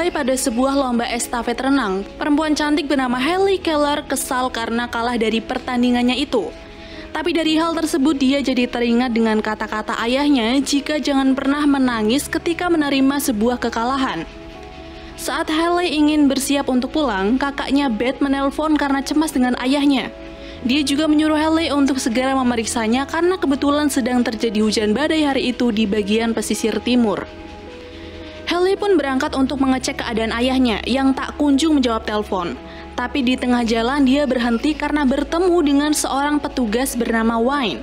Bermulai pada sebuah lomba estafet renang, perempuan cantik bernama Hailey Keller kesal karena kalah dari pertandingannya itu. Tapi dari hal tersebut dia jadi teringat dengan kata-kata ayahnya jika jangan pernah menangis ketika menerima sebuah kekalahan. Saat Hailey ingin bersiap untuk pulang, kakaknya Beth menelpon karena cemas dengan ayahnya. Dia juga menyuruh Hailey untuk segera memeriksanya karena kebetulan sedang terjadi hujan badai hari itu di bagian pesisir timur. Hailey pun berangkat untuk mengecek keadaan ayahnya yang tak kunjung menjawab telepon. Tapi di tengah jalan dia berhenti karena bertemu dengan seorang petugas bernama Wayne.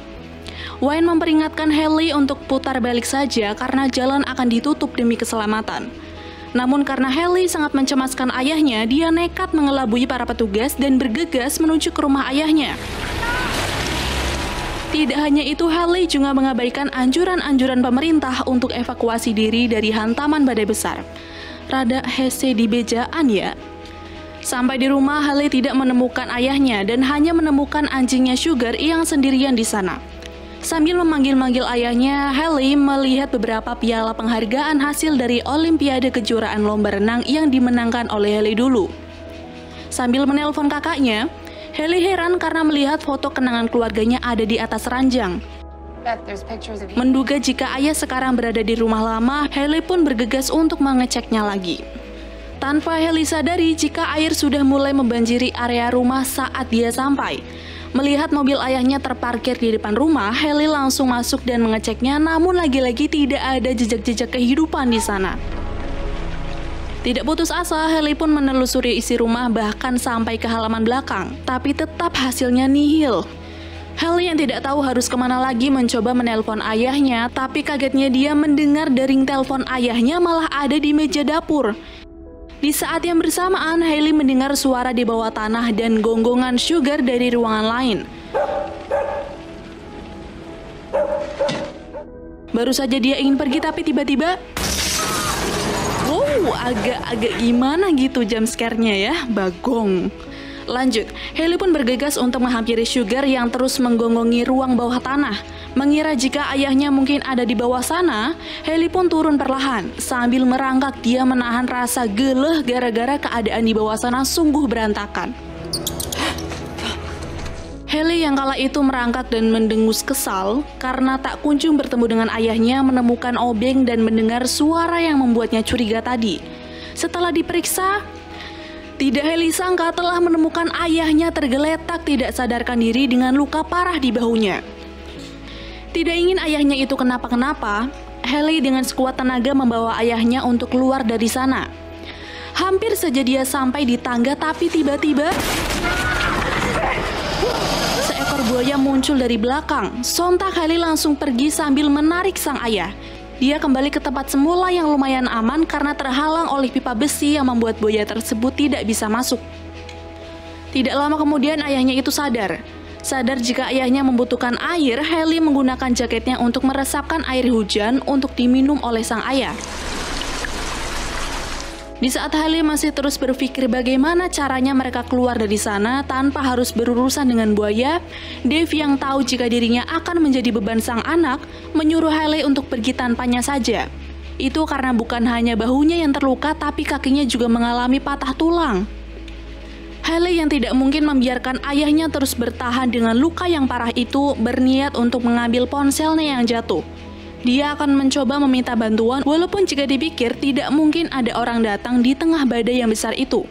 Wayne memperingatkan Hailey untuk putar balik saja karena jalan akan ditutup demi keselamatan. Namun karena Hailey sangat mencemaskan ayahnya, dia nekat mengelabui para petugas dan bergegas menuju ke rumah ayahnya. Tidak hanya itu, Hailey juga mengabaikan anjuran-anjuran pemerintah untuk evakuasi diri dari hantaman badai besar. Rada hese di bejaan ya. Sampai di rumah, Hailey tidak menemukan ayahnya dan hanya menemukan anjingnya Sugar yang sendirian di sana. Sambil memanggil-manggil ayahnya, Hailey melihat beberapa piala penghargaan hasil dari Olimpiade kejuaraan lomba renang yang dimenangkan oleh Hailey dulu. Sambil menelpon kakaknya, Hailey heran karena melihat foto kenangan keluarganya ada di atas ranjang. Menduga jika ayah sekarang berada di rumah lama, Hailey pun bergegas untuk mengeceknya lagi. Tanpa Hailey sadari jika air sudah mulai membanjiri area rumah saat dia sampai. Melihat mobil ayahnya terparkir di depan rumah, Hailey langsung masuk dan mengeceknya, namun lagi-lagi tidak ada jejak-jejak kehidupan di sana. Tidak putus asa, Hailey pun menelusuri isi rumah bahkan sampai ke halaman belakang, tapi tetap hasilnya nihil. Hailey yang tidak tahu harus kemana lagi mencoba menelpon ayahnya, tapi kagetnya dia mendengar dering telepon ayahnya malah ada di meja dapur. Di saat yang bersamaan, Hailey mendengar suara di bawah tanah dan gonggongan Sugar dari ruangan lain. Baru saja dia ingin pergi tapi tiba-tiba... Wow, agak gimana gitu jump scare-nya ya, bagong. Lanjut, Hailey pun bergegas untuk menghampiri Sugar yang terus menggonggongi ruang bawah tanah. Mengira jika ayahnya mungkin ada di bawah sana, Hailey pun turun perlahan. Sambil merangkak, dia menahan rasa geleh gara-gara keadaan di bawah sana sungguh berantakan. Hailey yang kala itu merangkak dan mendengus kesal karena tak kunjung bertemu dengan ayahnya, menemukan obeng dan mendengar suara yang membuatnya curiga tadi. Setelah diperiksa, tidak Hailey sangka telah menemukan ayahnya tergeletak tidak sadarkan diri dengan luka parah di bahunya. Tidak ingin ayahnya itu kenapa-kenapa, Hailey dengan sekuat tenaga membawa ayahnya untuk keluar dari sana. Hampir saja dia sampai di tangga, tapi tiba-tiba seekor buaya muncul dari belakang. Sontak Hailey langsung pergi sambil menarik sang ayah. Dia kembali ke tempat semula yang lumayan aman karena terhalang oleh pipa besi yang membuat buaya tersebut tidak bisa masuk. Tidak lama kemudian ayahnya itu sadar. Sadar jika ayahnya membutuhkan air, Hailey menggunakan jaketnya untuk meresapkan air hujan untuk diminum oleh sang ayah. Di saat Hailey masih terus berpikir bagaimana caranya mereka keluar dari sana tanpa harus berurusan dengan buaya, Dave yang tahu jika dirinya akan menjadi beban sang anak, menyuruh Hailey untuk pergi tanpanya saja. Itu karena bukan hanya bahunya yang terluka, tapi kakinya juga mengalami patah tulang. Hailey yang tidak mungkin membiarkan ayahnya terus bertahan dengan luka yang parah itu, berniat untuk mengambil ponselnya yang jatuh. Dia akan mencoba meminta bantuan walaupun jika dipikir tidak mungkin ada orang datang di tengah badai yang besar itu.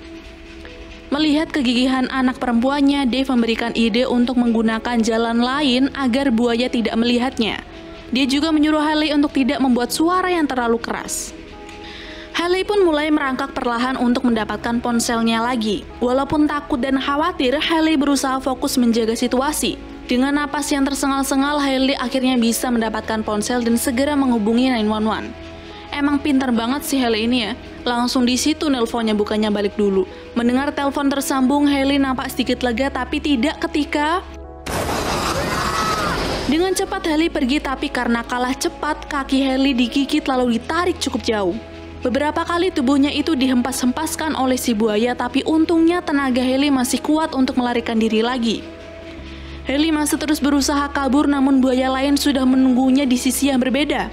Melihat kegigihan anak perempuannya, Dave memberikan ide untuk menggunakan jalan lain agar buaya tidak melihatnya. Dia juga menyuruh Hailey untuk tidak membuat suara yang terlalu keras. Hailey pun mulai merangkak perlahan untuk mendapatkan ponselnya lagi. Walaupun takut dan khawatir, Hailey berusaha fokus menjaga situasi. Dengan napas yang tersengal-sengal, Hailey akhirnya bisa mendapatkan ponsel dan segera menghubungi 911. Emang pintar banget sih Hailey ini ya. Langsung di situ nelponnya, bukannya balik dulu. Mendengar telepon tersambung, Hailey nampak sedikit lega tapi tidak ketika... Dengan cepat Hailey pergi, tapi karena kalah cepat, kaki Hailey digigit lalu ditarik cukup jauh. Beberapa kali tubuhnya itu dihempas-hempaskan oleh si buaya, tapi untungnya tenaga Hailey masih kuat untuk melarikan diri lagi. Hailey masih terus berusaha kabur, namun buaya lain sudah menunggunya di sisi yang berbeda.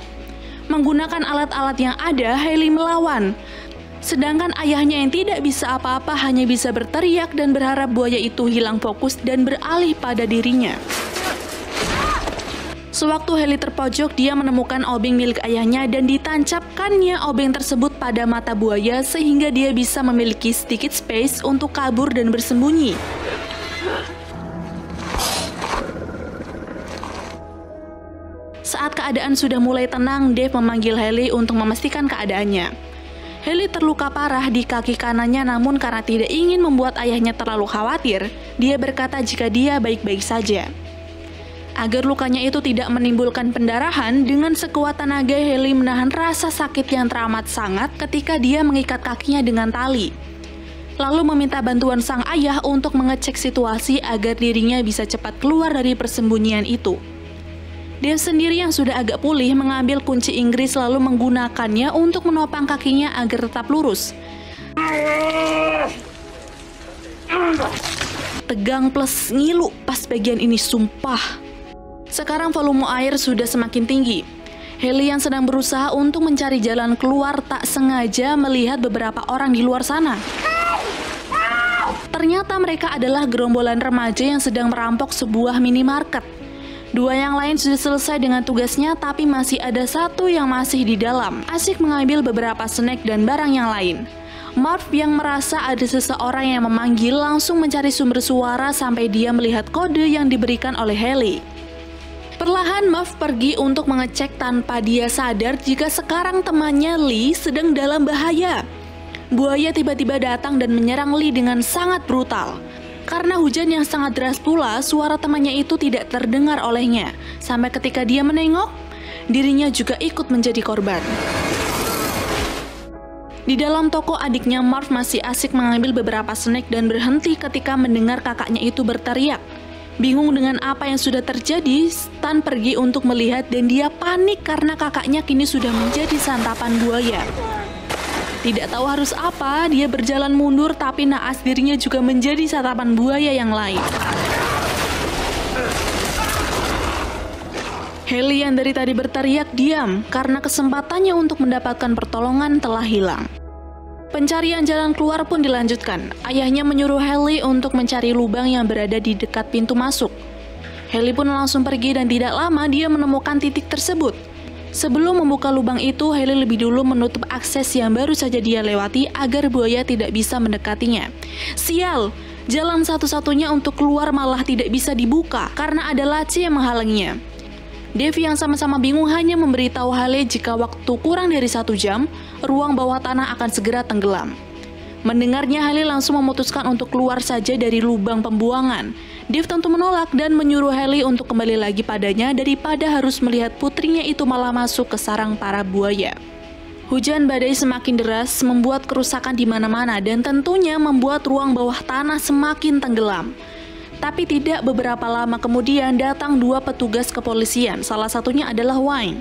Menggunakan alat-alat yang ada, Hailey melawan. Sedangkan ayahnya yang tidak bisa apa-apa hanya bisa berteriak dan berharap buaya itu hilang fokus dan beralih pada dirinya. Sewaktu Haley terpojok, dia menemukan obeng milik ayahnya dan ditancapkannya obeng tersebut pada mata buaya sehingga dia bisa memiliki sedikit space untuk kabur dan bersembunyi. Saat keadaan sudah mulai tenang, Dave memanggil Haley untuk memastikan keadaannya. Haley terluka parah di kaki kanannya, namun karena tidak ingin membuat ayahnya terlalu khawatir, dia berkata jika dia baik-baik saja. Agar lukanya itu tidak menimbulkan pendarahan, dengan sekuat tenaga Haley menahan rasa sakit yang teramat sangat ketika dia mengikat kakinya dengan tali. Lalu meminta bantuan sang ayah untuk mengecek situasi agar dirinya bisa cepat keluar dari persembunyian itu. Dia sendiri yang sudah agak pulih mengambil kunci Inggris lalu menggunakannya untuk menopang kakinya agar tetap lurus. Tegang plus ngilu pas bagian ini, sumpah. Sekarang volume air sudah semakin tinggi. Haley yang sedang berusaha untuk mencari jalan keluar tak sengaja melihat beberapa orang di luar sana. Ternyata mereka adalah gerombolan remaja yang sedang merampok sebuah minimarket. Dua yang lain sudah selesai dengan tugasnya, tapi masih ada satu yang masih di dalam, asik mengambil beberapa snack dan barang yang lain. Marv yang merasa ada seseorang yang memanggil langsung mencari sumber suara sampai dia melihat kode yang diberikan oleh Haley. Perlahan Marv pergi untuk mengecek tanpa dia sadar jika sekarang temannya Lee sedang dalam bahaya. Buaya tiba-tiba datang dan menyerang Lee dengan sangat brutal. Karena hujan yang sangat deras pula, suara temannya itu tidak terdengar olehnya. Sampai ketika dia menengok, dirinya juga ikut menjadi korban. Di dalam toko, adiknya Marv masih asik mengambil beberapa snack dan berhenti ketika mendengar kakaknya itu berteriak. Bingung dengan apa yang sudah terjadi, Stan pergi untuk melihat dan dia panik karena kakaknya kini sudah menjadi santapan buaya. Tidak tahu harus apa, dia berjalan mundur tapi naas dirinya juga menjadi santapan buaya yang lain. Haley yang dari tadi berteriak diam karena kesempatannya untuk mendapatkan pertolongan telah hilang. Pencarian jalan keluar pun dilanjutkan. Ayahnya menyuruh Haley untuk mencari lubang yang berada di dekat pintu masuk. Haley pun langsung pergi dan tidak lama dia menemukan titik tersebut. Sebelum membuka lubang itu, Haley lebih dulu menutup akses yang baru saja dia lewati agar buaya tidak bisa mendekatinya. Sial, jalan satu-satunya untuk keluar malah tidak bisa dibuka karena ada laci yang menghalanginya. Dave yang sama-sama bingung hanya memberitahu Haley jika waktu kurang dari 1 jam, ruang bawah tanah akan segera tenggelam. Mendengarnya, Haley langsung memutuskan untuk keluar saja dari lubang pembuangan. Dave tentu menolak dan menyuruh Haley untuk kembali lagi padanya daripada harus melihat putrinya itu malah masuk ke sarang para buaya. Hujan badai semakin deras membuat kerusakan di mana-mana dan tentunya membuat ruang bawah tanah semakin tenggelam. Tapi tidak beberapa lama kemudian datang 2 petugas kepolisian, salah satunya adalah Wayne.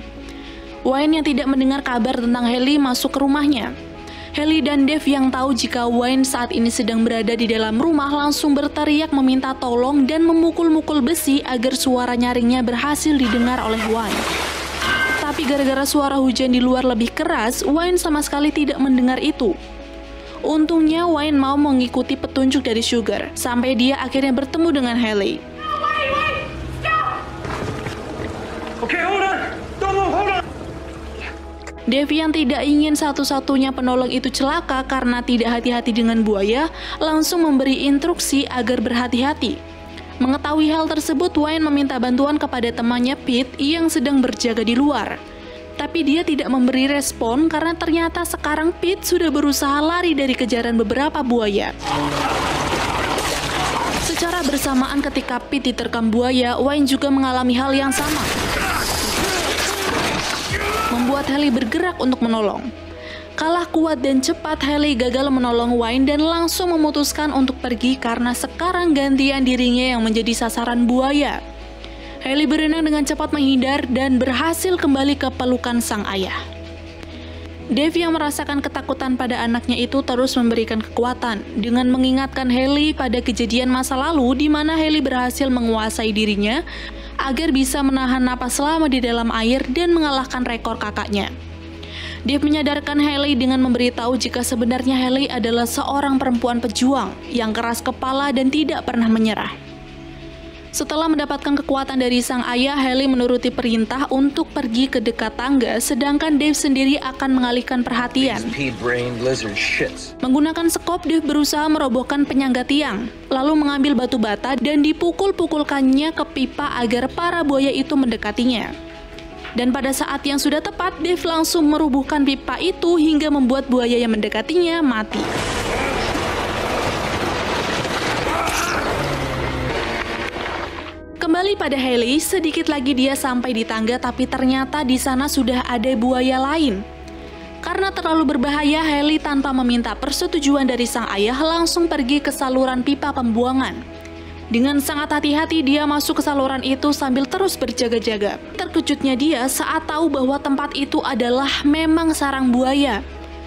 Wayne yang tidak mendengar kabar tentang Haley masuk ke rumahnya. Haley dan Dave yang tahu jika Wayne saat ini sedang berada di dalam rumah langsung berteriak meminta tolong dan memukul-mukul besi agar suara nyaringnya berhasil didengar oleh Wayne. Tapi gara-gara suara hujan di luar lebih keras, Wayne sama sekali tidak mendengar itu. Untungnya Wayne mau mengikuti petunjuk dari Sugar, sampai dia akhirnya bertemu dengan Haley. Okay, hold on! Don't move, hold on! Dave yang tidak ingin satu-satunya penolong itu celaka karena tidak hati-hati dengan buaya, langsung memberi instruksi agar berhati-hati. Mengetahui hal tersebut, Wayne meminta bantuan kepada temannya Pete yang sedang berjaga di luar. Tapi dia tidak memberi respon karena ternyata sekarang Pete sudah berusaha lari dari kejaran beberapa buaya. Secara bersamaan ketika Pete diterkam buaya, Wayne juga mengalami hal yang sama. Membuat Haley bergerak untuk menolong. Kalah kuat dan cepat, Haley gagal menolong Wayne dan langsung memutuskan untuk pergi karena sekarang gantian dirinya yang menjadi sasaran buaya. Haley berenang dengan cepat menghindar dan berhasil kembali ke pelukan sang ayah. Dave yang merasakan ketakutan pada anaknya itu terus memberikan kekuatan dengan mengingatkan Haley pada kejadian masa lalu di mana Haley berhasil menguasai dirinya agar bisa menahan napas lama di dalam air dan mengalahkan rekor kakaknya. Dave menyadarkan Haley dengan memberitahu jika sebenarnya Haley adalah seorang perempuan pejuang yang keras kepala dan tidak pernah menyerah. Setelah mendapatkan kekuatan dari sang ayah, Haley menuruti perintah untuk pergi ke dekat tangga, sedangkan Dave sendiri akan mengalihkan perhatian. Menggunakan sekop, Dave berusaha merobohkan penyangga tiang, lalu mengambil batu bata dan dipukul-pukulkannya ke pipa agar para buaya itu mendekatinya. Dan pada saat yang sudah tepat, Dave langsung merubuhkan pipa itu hingga membuat buaya yang mendekatinya mati. Kembali pada Haley, sedikit lagi dia sampai di tangga, tapi ternyata di sana sudah ada buaya lain. Karena terlalu berbahaya, Haley tanpa meminta persetujuan dari sang ayah langsung pergi ke saluran pipa pembuangan. Dengan sangat hati-hati dia masuk ke saluran itu sambil terus berjaga-jaga. Terkejutnya dia saat tahu bahwa tempat itu adalah memang sarang buaya.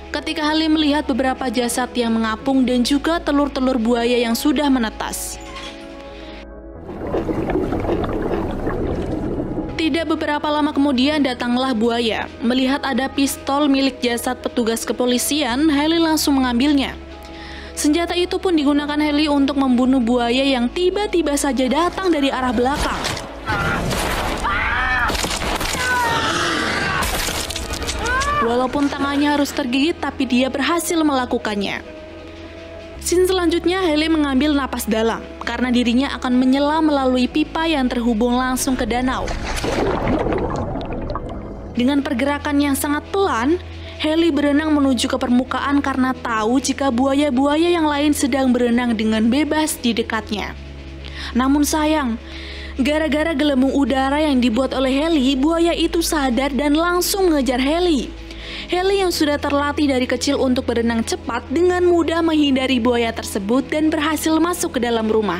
Ketika Haley melihat beberapa jasad yang mengapung dan juga telur-telur buaya yang sudah menetas. Tidak beberapa lama kemudian datanglah buaya. Melihat ada pistol milik jasad petugas kepolisian, Haley langsung mengambilnya. Senjata itu pun digunakan Haley untuk membunuh buaya yang tiba-tiba saja datang dari arah belakang. Walaupun tangannya harus tergigit, tapi dia berhasil melakukannya. Scene selanjutnya, Haley mengambil napas dalam, karena dirinya akan menyelam melalui pipa yang terhubung langsung ke danau. Dengan pergerakan yang sangat pelan, Haley berenang menuju ke permukaan karena tahu jika buaya-buaya yang lain sedang berenang dengan bebas di dekatnya. Namun sayang, gara-gara gelembung udara yang dibuat oleh Haley, buaya itu sadar dan langsung mengejar Haley. Haley yang sudah terlatih dari kecil untuk berenang cepat dengan mudah menghindari buaya tersebut dan berhasil masuk ke dalam rumah.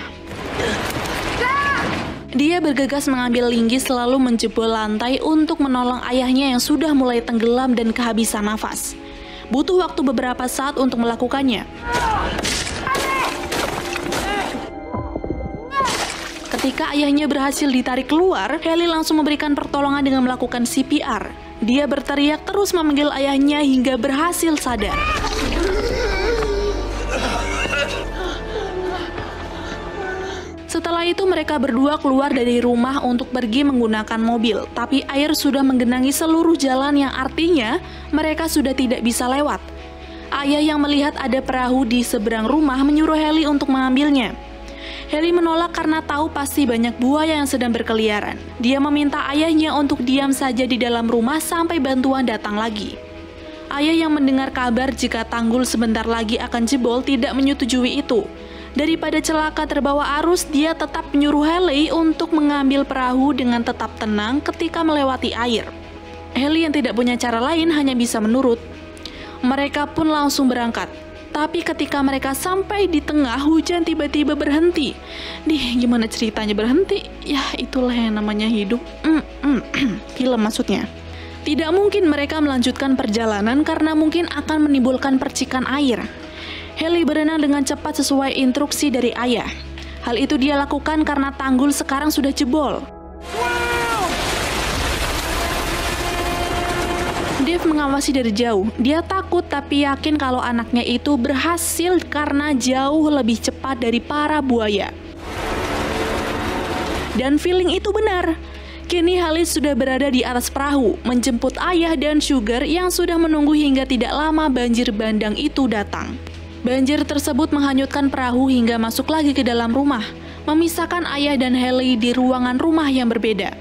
Dia bergegas mengambil linggis lalu menjebol lantai untuk menolong ayahnya yang sudah mulai tenggelam dan kehabisan nafas. Butuh waktu beberapa saat untuk melakukannya. Ketika ayahnya berhasil ditarik keluar, Haley langsung memberikan pertolongan dengan melakukan CPR. Dia berteriak terus memanggil ayahnya hingga berhasil sadar. Setelah itu mereka berdua keluar dari rumah untuk pergi menggunakan mobil, tapi air sudah menggenangi seluruh jalan yang artinya mereka sudah tidak bisa lewat. Ayah yang melihat ada perahu di seberang rumah menyuruh Haley untuk mengambilnya. Haley menolak karena tahu pasti banyak buaya yang sedang berkeliaran. Dia meminta ayahnya untuk diam saja di dalam rumah sampai bantuan datang lagi. Ayah yang mendengar kabar jika tanggul sebentar lagi akan jebol tidak menyetujui itu. Daripada celaka terbawa arus, dia tetap menyuruh Haley untuk mengambil perahu dengan tetap tenang ketika melewati air. Haley yang tidak punya cara lain hanya bisa menurut. Mereka pun langsung berangkat. Tapi ketika mereka sampai di tengah, hujan tiba-tiba berhenti. Gimana ceritanya berhenti? Ya, itulah yang namanya hidup. Film maksudnya. Tidak mungkin mereka melanjutkan perjalanan karena mungkin akan menimbulkan percikan air. Haley berenang dengan cepat sesuai instruksi dari ayah. Hal itu dia lakukan karena tanggul sekarang sudah jebol. Dave mengawasi dari jauh. Dia takut tapi yakin kalau anaknya itu berhasil karena jauh lebih cepat dari para buaya. Dan feeling itu benar. Kini Haley sudah berada di atas perahu, menjemput ayah dan Sugar yang sudah menunggu hingga tidak lama banjir bandang itu datang. Banjir tersebut menghanyutkan perahu hingga masuk lagi ke dalam rumah, memisahkan ayah dan Haley di ruangan rumah yang berbeda.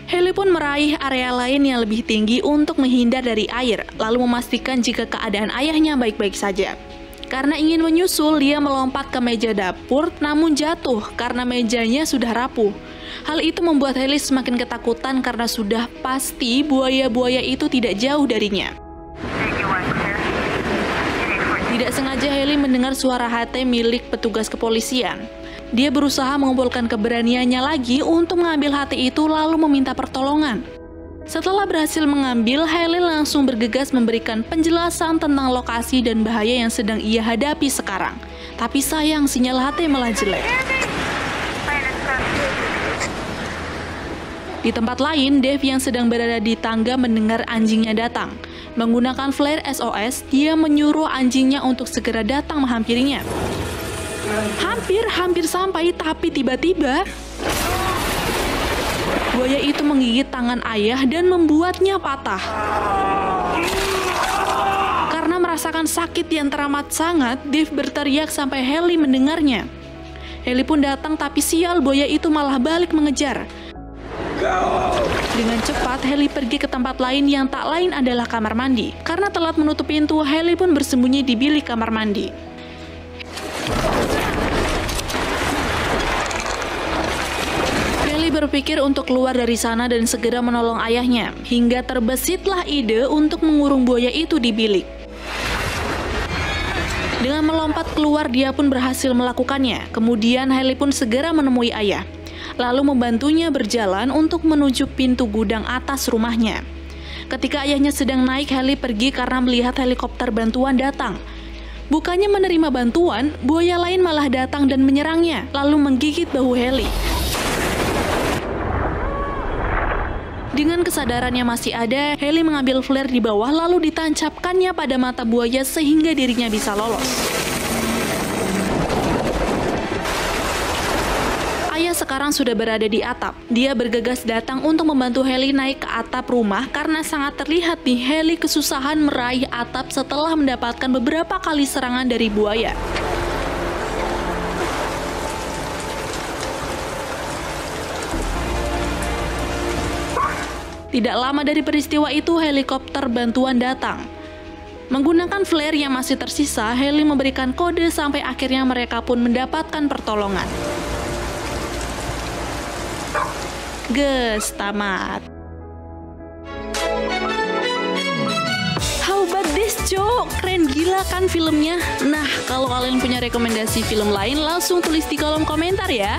Haley pun meraih area lain yang lebih tinggi untuk menghindar dari air, lalu memastikan jika keadaan ayahnya baik-baik saja. Karena ingin menyusul, dia melompat ke meja dapur, namun jatuh karena mejanya sudah rapuh. Hal itu membuat Haley semakin ketakutan karena sudah pasti buaya-buaya itu tidak jauh darinya. Tidak sengaja Haley mendengar suara HT milik petugas kepolisian. Dia berusaha mengumpulkan keberaniannya lagi untuk mengambil HT itu lalu meminta pertolongan. Setelah berhasil mengambil, Haley langsung bergegas memberikan penjelasan tentang lokasi dan bahaya yang sedang ia hadapi sekarang. Tapi sayang, sinyal HT malah jelek. Di Di tempat lain, Dave yang sedang berada di tangga mendengar anjingnya datang. Menggunakan flare SOS, dia menyuruh anjingnya untuk segera datang menghampirinya. Hampir sampai, tapi tiba-tiba buaya itu menggigit tangan ayah dan membuatnya patah. Karena merasakan sakit yang teramat sangat, Dave berteriak sampai Haley mendengarnya. Haley pun datang, tapi sial, buaya itu malah balik mengejar. Dengan cepat, Haley pergi ke tempat lain yang tak lain adalah kamar mandi. Karena telat menutup pintu, Haley pun bersembunyi di bilik kamar mandi. Haley berpikir untuk keluar dari sana dan segera menolong ayahnya, hingga terbesitlah ide untuk mengurung buaya itu di bilik. Dengan melompat keluar, dia pun berhasil melakukannya. Kemudian Haley pun segera menemui ayah, lalu membantunya berjalan untuk menuju pintu gudang atas rumahnya. Ketika ayahnya sedang naik, Haley pergi karena melihat helikopter bantuan datang. Bukannya menerima bantuan, buaya lain malah datang dan menyerangnya, lalu menggigit bahu Haley. Dengan kesadarannya masih ada, Haley mengambil flare di bawah lalu ditancapkannya pada mata buaya sehingga dirinya bisa lolos. Ayah sekarang sudah berada di atap. Dia bergegas datang untuk membantu Haley naik ke atap rumah karena sangat terlihat nih Haley kesusahan meraih atap setelah mendapatkan beberapa kali serangan dari buaya. Tidak lama dari peristiwa itu, helikopter bantuan datang. Menggunakan flare yang masih tersisa, Haley memberikan kode sampai akhirnya mereka pun mendapatkan pertolongan. Tamat. How about this, Jo? Keren gila kan filmnya? Nah, kalau kalian punya rekomendasi film lain, langsung tulis di kolom komentar ya.